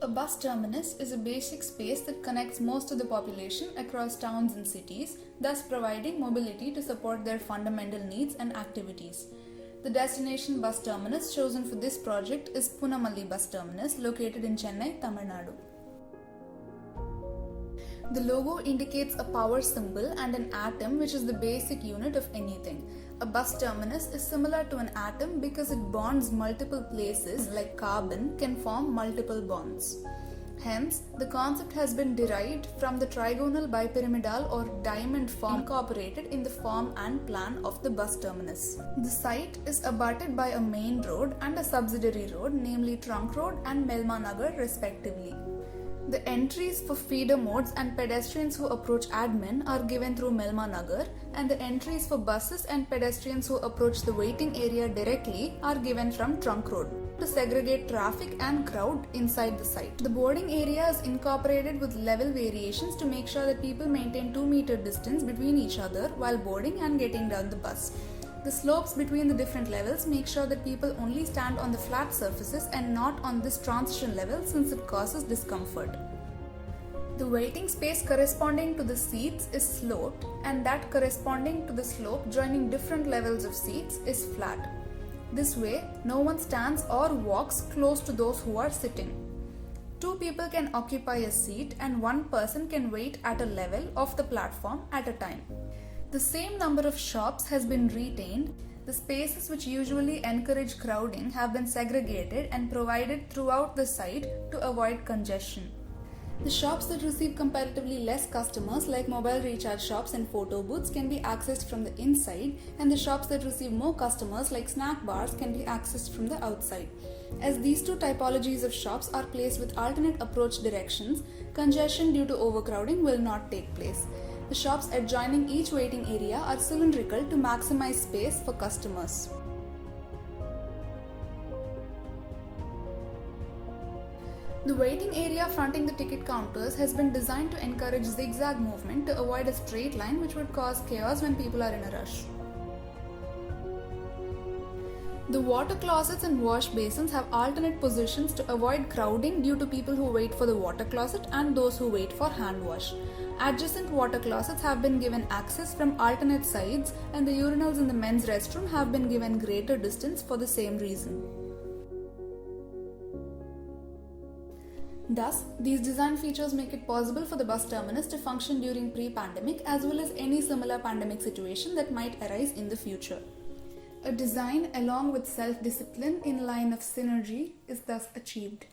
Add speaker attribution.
Speaker 1: A bus terminus is a basic space that connects most of the population across towns and cities, thus providing mobility to support their fundamental needs and activities. The destination bus terminus chosen for this project is Punamalli Bus Terminus, located in Chennai, Tamil Nadu. The logo indicates a power symbol and an atom, which is the basic unit of anything. A bus terminus is similar to an atom because it bonds multiple places, like carbon can form multiple bonds. Hence, the concept has been derived from the trigonal bipyramidal or diamond form incorporated in the form and plan of the bus terminus. The site is abutted by a main road and a subsidiary road, namely Trunk Road and Melma Nagar respectively. The entries for feeder modes and pedestrians who approach admin are given through Melma Nagar, and the entries for buses and pedestrians who approach the waiting area directly are given from Trunk Road to segregate traffic and crowd inside the site. The boarding area is incorporated with level variations to make sure that people maintain 2-meter distance between each other while boarding and getting down the bus. The slopes between the different levels make sure that people only stand on the flat surfaces and not on this transition level, since it causes discomfort. The waiting space corresponding to the seats is sloped, and that corresponding to the slope joining different levels of seats is flat. This way, no one stands or walks close to those who are sitting. 2 people can occupy a seat and 1 person can wait at a level of the platform at a time. The same number of shops has been retained. The spaces which usually encourage crowding have been segregated and provided throughout the site to avoid congestion. The shops that receive comparatively less customers, like mobile recharge shops and photo booths, can be accessed from the inside, and the shops that receive more customers, like snack bars, can be accessed from the outside. As these 2 typologies of shops are placed with alternate approach directions, congestion due to overcrowding will not take place. The shops adjoining each waiting area are cylindrical to maximize space for customers. The waiting area fronting the ticket counters has been designed to encourage zigzag movement to avoid a straight line, which would cause chaos when people are in a rush. The water closets and wash basins have alternate positions to avoid crowding due to people who wait for the water closet and those who wait for hand wash. Adjacent water closets have been given access from alternate sides, and the urinals in the men's restroom have been given greater distance for the same reason. Thus, these design features make it possible for the bus terminus to function during pre-pandemic as well as any similar pandemic situation that might arise in the future. A design along with self-discipline in line of synergy is thus achieved.